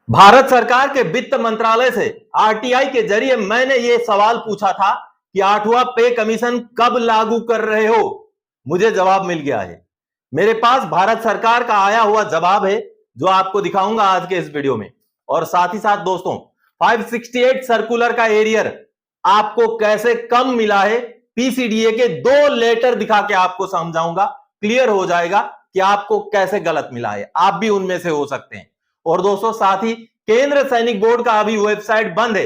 भारत सरकार के वित्त मंत्रालय से आरटीआई के जरिए मैंने ये सवाल पूछा था कि 8वां पे कमीशन कब लागू कर रहे हो। मुझे जवाब मिल गया है। मेरे पास भारत सरकार का आया हुआ जवाब है जो आपको दिखाऊंगा आज के इस वीडियो में। और साथ ही साथ दोस्तों 568 सर्कुलर का एरियर आपको कैसे कम मिला है, पीसीडीए के 2 लेटर दिखा के आपको समझाऊंगा। क्लियर हो जाएगा कि आपको कैसे गलत मिला है, आप भी उनमें से हो सकते हैं। और दोस्तों साथ ही केंद्र सैनिक बोर्ड का अभी वेबसाइट बंद है,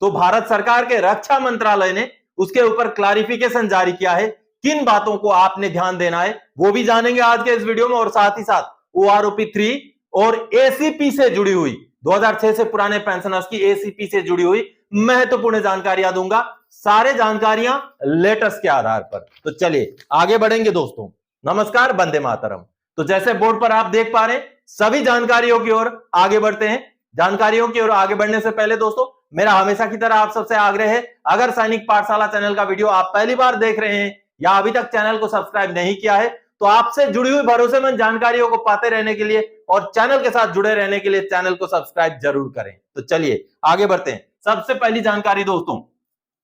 तो भारत सरकार के रक्षा मंत्रालय ने उसके ऊपर क्लैरिफिकेशन जारी किया है। किन बातों को आपने ध्यान देना है वो भी जानेंगे आज के इस वीडियो में। और साथ ही साथ ओआरओपी 3 और एसीपी से जुड़ी हुई 2006 से पुराने पेंशनर्स की एसीपी से जुड़ी हुई महत्वपूर्ण जानकारियां दूंगा, सारे जानकारियां लेटेस्ट के आधार पर। तो चलिए आगे बढ़ेंगे दोस्तों। नमस्कार, वंदे मातरम। तो जैसे बोर्ड पर आप देख पा रहे हैं, सभी जानकारियों की ओर आगे बढ़ते हैं। जानकारियों की ओर आगे बढ़ने से पहले दोस्तों मेरा हमेशा की तरह आप सबसे आग्रह है, अगर सैनिक पाठशाला चैनल का वीडियो आप पहली बार देख रहे हैं या अभी तक चैनल को सब्सक्राइब नहीं किया है, तो आपसे जुड़ी हुई भरोसेमंद जानकारियों को पाते रहने के लिए और चैनल के साथ जुड़े रहने के लिए चैनल को सब्सक्राइब जरूर करें। तो चलिए आगे बढ़ते हैं। सबसे पहली जानकारी दोस्तों,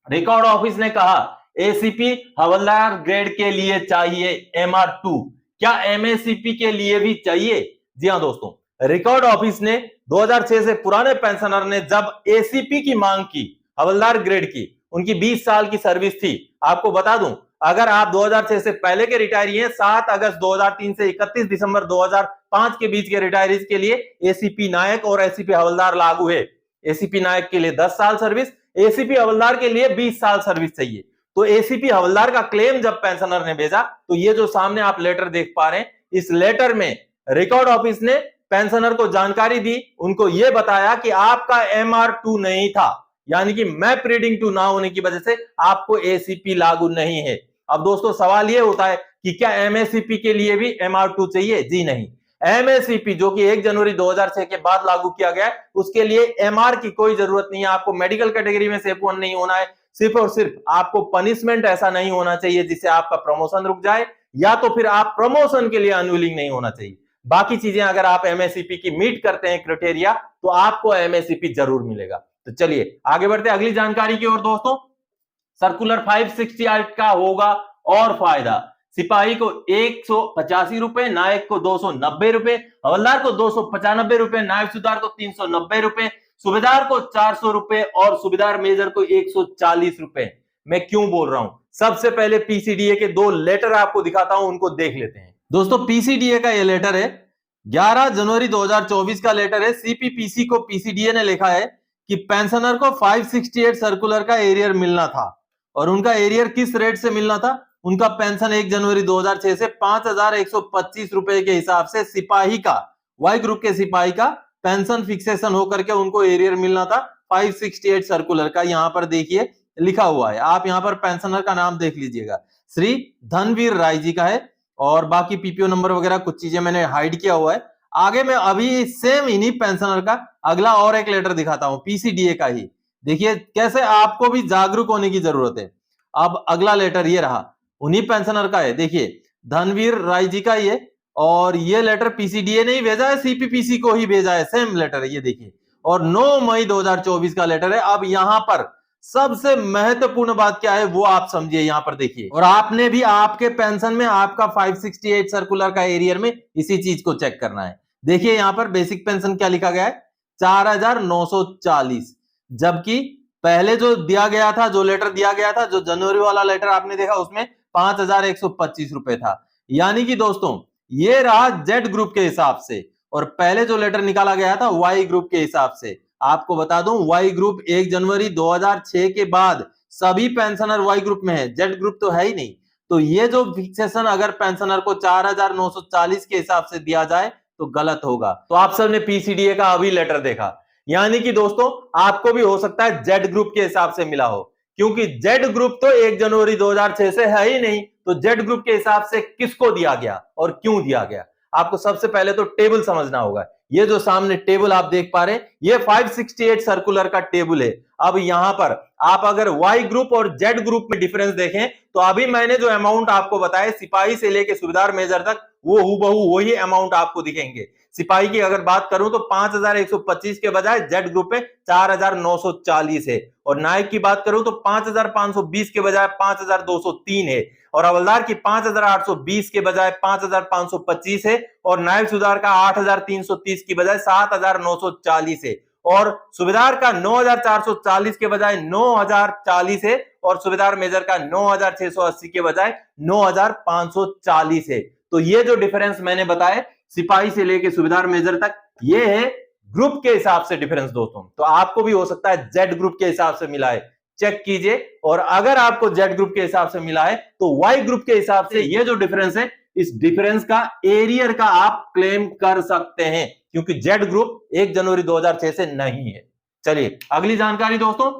रिकॉर्ड ऑफिस ने कहा एसीपी हवलदार ग्रेड के लिए चाहिए MR2, क्या एमएसीपी के लिए भी चाहिए? जी हां दोस्तों, रिकॉर्ड ऑफिस ने 2006 से पुराने पेंशनर ने जब एसीपी की मांग की, हवलदार ग्रेड की, उनकी 20 साल की सर्विस थी। आपको बता दूं, अगर आप 2006 से पहले के रिटायरी हैं, 7 अगस्त 2003 से 31 दिसंबर 2005 के बीच के रिटायरीज के लिए एसीपी नायक और एसीपी हवलदार लागू है। एसीपी नायक के लिए 10 साल सर्विस, एसीपी हवलदार के लिए 20 साल सर्विस चाहिए। तो एसीपी हवलदार का क्लेम जब पेंशनर ने भेजा, तो ये जो सामने आप लेटर देख पा रहे हैं, इस लेटर में रिकॉर्ड ऑफिस ने पेंशनर को जानकारी दी, उनको यह बताया कि आपका MR2 नहीं था, यानी कि मैप रीडिंग 2 ना होने की वजह से आपको एसीपी लागू नहीं है। अब दोस्तों सवाल यह होता है कि क्या एमएसीपी के लिए भी MR2 चाहिए? जी नहीं। एमएसीपी जो कि 1 जनवरी 2006 के बाद लागू किया गया है, उसके लिए एमआर की कोई जरूरत नहीं है। आपको मेडिकल कैटेगरी में सेफ 1 नहीं होना है, सिर्फ और सिर्फ आपको पनिशमेंट ऐसा नहीं होना चाहिए जिससे आपका प्रमोशन रुक जाए, या तो फिर आप प्रमोशन के लिए अनविलिंग नहीं होना चाहिए। बाकी चीजें अगर आप एमएससीपी की मीट करते हैं क्राइटेरिया, तो आपको एमएससीपी जरूर मिलेगा। तो चलिए आगे बढ़ते हैं अगली जानकारी की ओर दोस्तों। सर्कुलर 568 का होगा और फायदा, सिपाही को 185 रुपए, नायक को 290 रुपए, हवलदार को 295 रुपए, नायब सुधार को 390 रुपए, सूबेदार को 400 रुपए और सूबेदार मेजर को 140 रुपए। मैं क्यों बोल रहा हूं, सबसे पहले पीसीडीए के 2 लेटर आपको दिखाता हूं, उनको देख लेते हैं। दोस्तों पीसीडीए का यह लेटर है, 11 जनवरी 2024 का लेटर है। सीपीपीसी को पीसीडीए ने लिखा है कि पेंशनर को 568 सर्कुलर का एरियर मिलना था, और उनका एरियर किस रेट से मिलना था? उनका पेंशन 1 जनवरी 2006 से 5125 रुपए के हिसाब से सिपाही का, वाई ग्रुप के सिपाही का पेंशन फिक्सेशन होकर के उनको एरियर मिलना था 568 सर्कुलर का। यहां पर देखिए लिखा हुआ है, आप यहां पर पेंशनर का नाम देख लीजिएगा, श्री धनवीर राय जी का है, और बाकी पीपीओ नंबर वगैरह कुछ चीजें मैंने हाइड किया हुआ है। आगे मैं अभी सेम इन्हीं पेंशनर का अगला और एक लेटर दिखाता हूं, पीसीडीए का ही। देखिए कैसे आपको भी जागरूक होने की जरूरत है। अब अगला लेटर ये रहा, उन्हीं पेंशनर का है, देखिए धनवीर राय जी का ये, और ये लेटर पीसीडीए ने ही भेजा है, सीपीपीसी को ही भेजा है, सेम लेटर है ये देखिए, और 9 मई 2024 का लेटर है। अब यहां पर सबसे महत्वपूर्ण बात क्या है वो आप समझिए, यहां पर देखिए, और आपने भी आपके पेंशन में आपका 568 सर्कुलर का एरियर में इसी चीज को चेक करना है। देखिए यहां पर बेसिक पेंशन क्या लिखा गया है, 4940, जबकि पहले जो दिया गया था, जो लेटर दिया गया था, जो जनवरी वाला लेटर आपने देखा, उसमें 5125 रुपए था। यानी कि दोस्तों ये रहा जेड ग्रुप के हिसाब से, और पहले जो लेटर निकाला गया था वाई ग्रुप के हिसाब से। आपको बता दूं, वाई ग्रुप 1 जनवरी 2006 के बाद सभी पेंशनर वाई ग्रुप में है, जेड ग्रुप तो है ही नहीं। तो ये जो फिक्सेशन अगर पेंशनर को 4940 के हिसाब से दिया जाए तो गलत होगा। तो आप सबने पीसीडीए का अभी लेटर देखा, यानी कि दोस्तों आपको भी हो सकता है जेड ग्रुप के हिसाब से मिला हो, क्योंकि जेड ग्रुप तो 1 जनवरी 2006 से है ही नहीं। तो जेड ग्रुप के हिसाब से किसको दिया गया और क्यों दिया गया, आपको सबसे पहले तो टेबल समझना होगा। ये जो सामने टेबल आप देख पा रहे हैं, ये 568 सर्कुलर का टेबल है। अब यहां पर आप अगर वाई ग्रुप और जेड ग्रुप में डिफरेंस देखें, तो अभी मैंने जो अमाउंट आपको बताया सिपाही से लेकर सूबेदार मेजर तक, वो हूबहू वही अमाउंट आपको दिखेंगे। सिपाही की अगर बात करूं तो 5125 के बजाय जेड ग्रुप में 4940 है, और नायक की बात करूं तो 5520 के बजाय 5203 है, और हवलदार की 5820 के बजाय 5525 है, और नायब सुधार का 8330 की बजाय 7940 है, और सूबेदार का 9440 के बजाय 9040 है, और सूबेदार मेजर का 9680 के बजाय 9540 है। तो ये जो डिफरेंस मैंने बताए सिपाही से लेके सूबेदार मेजर तक, ये है ग्रुप के हिसाब से डिफरेंस दोस्तों। तो आपको भी हो सकता है जेड ग्रुप के हिसाब से मिला है, चेक कीजिए, और अगर आपको जेड ग्रुप के हिसाब से मिला है तो वाई ग्रुप के हिसाब से ये जो डिफरेंस है, इस डिफरेंस का एरियर का आप क्लेम कर सकते हैं, क्योंकि जेड ग्रुप 1 जनवरी 2006 से नहीं है। चलिए अगली जानकारी दोस्तों,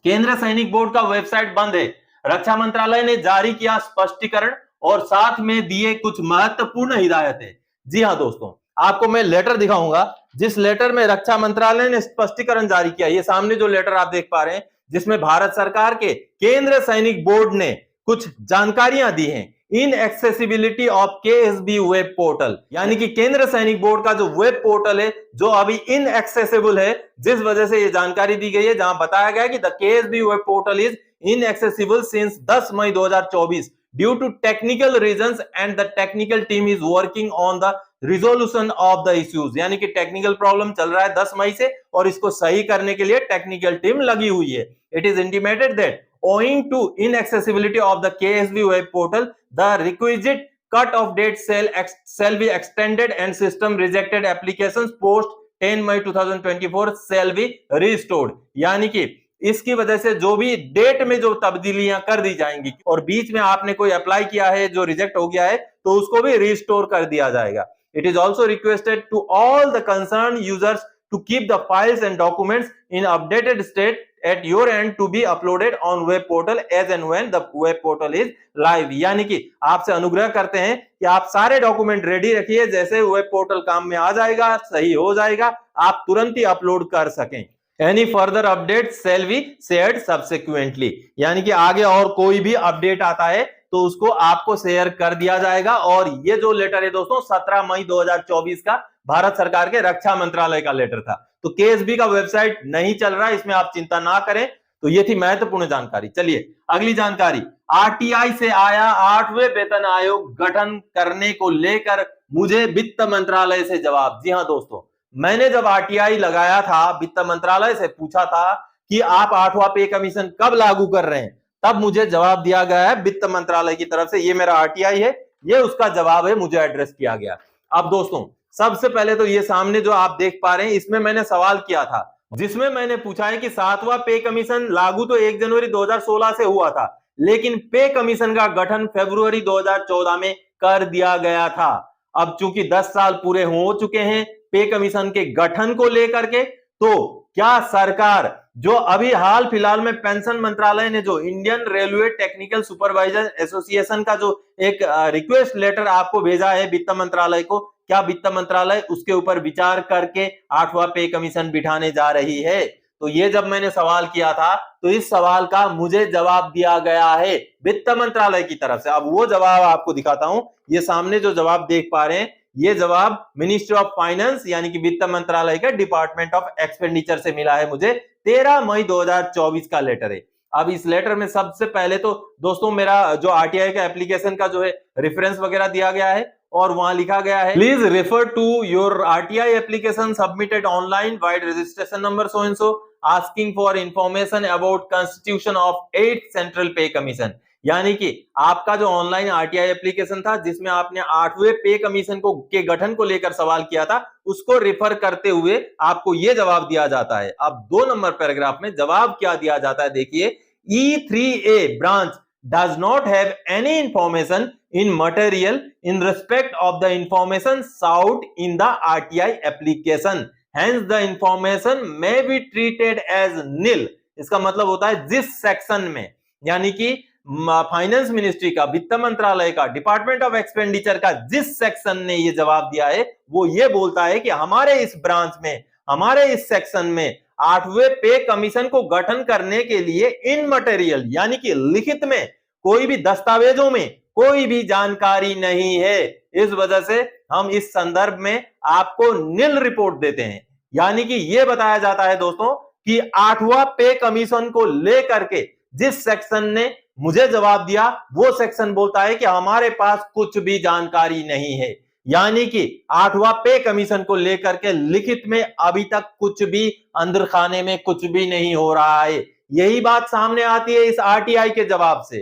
केंद्रीय सैनिक बोर्ड का वेबसाइट बंद है। रक्षा मंत्रालय ने जारी किया स्पष्टीकरण और साथ में दिए कुछ महत्वपूर्ण हिदायतें। जी हां दोस्तों, आपको मैं लेटर दिखाऊंगा जिस लेटर में रक्षा मंत्रालय ने स्पष्टीकरण जारी किया। ये सामने जो लेटर आप देख पा रहे हैं, जिसमें भारत सरकार के केंद्रीय सैनिक बोर्ड ने कुछ जानकारियां दी हैं। In accessibility of KSB web portal, यानी कि केंद्र सैनिक बोर्ड का जो वेब पोर्टल है जो अभी इनएक्सेसिबल है, जिस वजह से ये जानकारी दी गई है, जहां बताया गया है कि the KSB web portal is inaccessible since 10 May 2024 due to technical reasons and the technical team is working on the resolution of the issues. यानी कि टेक्निकल प्रॉब्लम चल रहा है 10 मई से, और इसको सही करने के लिए टेक्निकल टीम लगी हुई है। It is intimated that owing to inaccessibility of the KSB web portal, the requisite cut-off date shall be extended and system rejected applications post 10 May 2024 shall be restored। यानी कि इसकी वजह से जो भी डेट में जो तब्दीलियां कर दी जाएंगी, और बीच में आपने कोई अप्लाई किया है जो रिजेक्ट हो गया है, तो उसको भी रिस्टोर कर दिया जाएगा। It is also requested to all the concern users to keep the files and documents in updated state at your end to be uploaded on web portal as and when the web portal is live। यानी कि आपसे अनुग्रह करते हैं कि आप सारे document ready रखिए, जैसे वेब पोर्टल काम में आ जाएगा, सही हो जाएगा, आप तुरंत ही अपलोड कर सकें। Any further updates shall be shared subsequently। यानी कि आगे और कोई भी अपडेट आता है तो उसको आपको शेयर कर दिया जाएगा। और ये जो लेटर है दोस्तों 17 मई 2024 का भारत सरकार के रक्षा मंत्रालय का लेटर था। तो केएसबी का वेबसाइट नहीं चल रहा, इसमें आप चिंता ना करें। तो ये थी महत्वपूर्ण जानकारी। चलिए अगली जानकारी, आरटीआई से आया 8वें वेतन आयोग गठन करने को लेकर मुझे वित्त मंत्रालय से जवाब। जी हां दोस्तों, मैंने जब आरटीआई लगाया था, वित्त मंत्रालय से पूछा था कि आप 8वां पे कमीशन कब लागू कर रहे हैं, तब मुझे जवाब दिया गया है वित्त मंत्रालय की तरफ से। ये मेरा आरटीआई है, ये उसका जवाब है, मुझे एड्रेस किया गया। अब दोस्तों सबसे पहले तो ये सामने जो आप देख पा रहे हैं, इसमें मैंने सवाल किया था, जिसमें मैंने पूछा है कि 7वां पे कमीशन लागू तो 1 जनवरी 2016 से हुआ था, लेकिन पे कमीशन का गठन फरवरी 2014 में कर दिया गया था। अब चूंकि 10 साल पूरे हो चुके हैं पे कमीशन के गठन को लेकर के, तो क्या सरकार जो अभी हाल फिलहाल में पेंशन मंत्रालय ने जो Indian railway technical supervisor association का जो एक रिक्वेस्ट लेटर आपको भेजा है वित्त मंत्रालय को, क्या वित्त मंत्रालय उसके ऊपर विचार करके 8वां पे कमीशन बिठाने जा रही है? तो ये जब मैंने सवाल किया था तो इस सवाल का मुझे जवाब दिया गया है वित्त मंत्रालय की तरफ से। अब वो जवाब आपको दिखाता हूं। ये सामने जो जवाब देख पा रहे हैं, ये जवाब मिनिस्ट्री ऑफ फाइनेंस यानी कि वित्त मंत्रालय के डिपार्टमेंट ऑफ एक्सपेंडिचर से मिला है मुझे। 13 मई 2024 का लेटर है। अब इस लेटर में सबसे पहले तो दोस्तों मेरा जो आरटीआई का एप्लीकेशन का जो है रेफरेंस वगैरह दिया गया है, और वहां लिखा गया है please refer to your RTI application submitted online vide registration number so and so asking for information about constitution of 8th central pay commission. यानी कि आपका जो ऑनलाइन आरटीआई एप्लीकेशन था, जिसमें आपने 8वें पे कमीशन को के गठन को लेकर सवाल किया था, उसको रेफर करते हुए आपको यह जवाब दिया जाता है। अब 2 नंबर पैराग्राफ में जवाब क्या दिया जाता है, देखिए, E3A branch does not have any information in material in respect of the information sought in the RTI application. Hence the information may be treated as nil। इसका मतलब होता है जिस सेक्शन में, यानी कि फाइनेंस मिनिस्ट्री का, वित्त मंत्रालय का, डिपार्टमेंट ऑफ एक्सपेंडिचर का जिस सेक्शन ने ये जवाब दिया है, वो ये बोलता है कि हमारे इस ब्रांच में, हमारे इस सेक्शन में 8वें पे कमीशन को गठन करने के लिए इन मटेरियल यानी कि लिखित में, कोई भी दस्तावेजों में कोई भी जानकारी नहीं है। इस वजह से हम इस संदर्भ में आपको नील रिपोर्ट देते हैं। यानी कि यह बताया जाता है दोस्तों कि 8वां पे कमीशन को लेकर के जिस सेक्शन ने मुझे जवाब दिया वो सेक्शन बोलता है कि हमारे पास कुछ भी जानकारी नहीं है। यानी कि 8वां पे कमीशन को लेकर के लिखित में अभी तक कुछ भी अंदर खाने में कुछ भी नहीं हो रहा है। यही बात सामने आती है इस आरटीआई के जवाब से।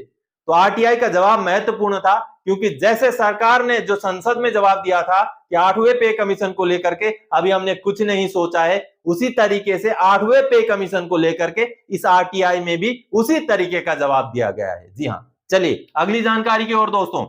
तो आरटीआई का जवाब महत्वपूर्ण था क्योंकि जैसे सरकार ने जो संसद में जवाब दिया था कि 8वें पे कमीशन को लेकर के अभी हमने कुछ नहीं सोचा है, उसी तरीके से 8वें पे कमीशन को लेकर के इस आरटीआई में भी उसी तरीके का जवाब दिया गया है। जी हां, चलिए अगली जानकारी की ओर दोस्तों।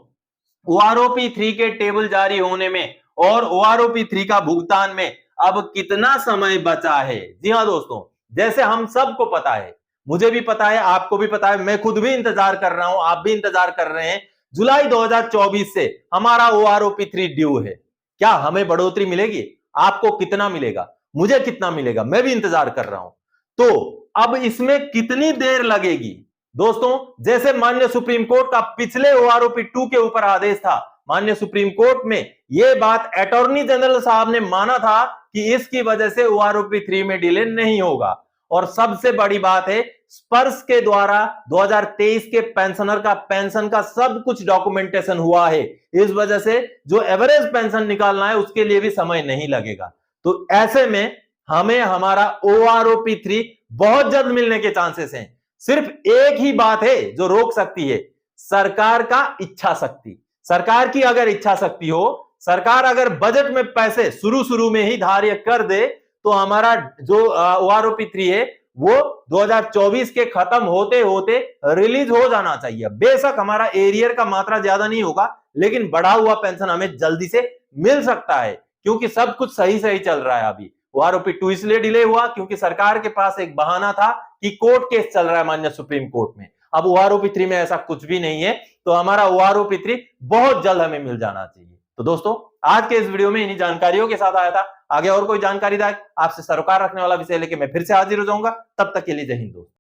ओआरओपी 3 के टेबल जारी होने में और ओआरओपी 3 का भुगतान में अब कितना समय बचा है? जी हां दोस्तों, जैसे हम सबको पता है, मुझे भी पता है, आपको भी पता है, मैं खुद भी इंतजार कर रहा हूं, आप भी इंतजार कर रहे हैं। जुलाई 2024 से हमारा ओआरओपी 3 ड्यू है। क्या हमें बढ़ोतरी मिलेगी? आपको कितना मिलेगा? मुझे कितना मिलेगा? मैं भी इंतजार कर रहा हूं। तो अब इसमें कितनी देर लगेगी? दोस्तों, जैसे माननीय सुप्रीम कोर्ट का पिछले ओआरओपी 2 के ऊपर आदेश था, माननीय सुप्रीम कोर्ट में यह बात अटॉर्नी जनरल साहब ने माना था कि इसकी वजह से ओआरओपी 3 में डिले नहीं होगा। और सबसे बड़ी बात है, स्पर्श के द्वारा 2023 के पेंशनर का पेंशन का सब कुछ डॉक्यूमेंटेशन हुआ है। इस वजह से जो एवरेज पेंशन निकालना है उसके लिए भी समय नहीं लगेगा। तो ऐसे में हमें हमारा ओआरओपी 3 बहुत जल्द मिलने के चांसेस हैं। सिर्फ एक ही बात है जो रोक सकती है, सरकार का इच्छा शक्ति। सरकार की अगर इच्छा शक्ति हो, सरकार अगर बजट में पैसे शुरू में ही धार्य कर दे, तो हमारा जो ओआरओपी 3 है वो 2024 के खत्म होते होते रिलीज हो जाना चाहिए। बेशक हमारा एरियर का मात्रा ज्यादा नहीं होगा, लेकिन बढ़ा हुआ पेंशन हमें जल्दी से मिल सकता है क्योंकि सब कुछ सही चल रहा है। अभी ओआरओपी 2 इसलिए डिले हुआ क्योंकि सरकार के पास एक बहाना था कि कोर्ट केस चल रहा है माननीय सुप्रीम कोर्ट में। अब ओआरओपी 3 में ऐसा कुछ भी नहीं है, तो हमारा ओआरओपी 3 बहुत जल्द हमें मिल जाना चाहिए। तो दोस्तों, आज के इस वीडियो में इन्हीं जानकारियों के साथ आया था। आगे और कोई जानकारी आपसे सरोकार रखने वाला विषय लेके मैं फिर से हाजिर हो जाऊंगा। तब तक के लिए जय हिंद दोस्तों।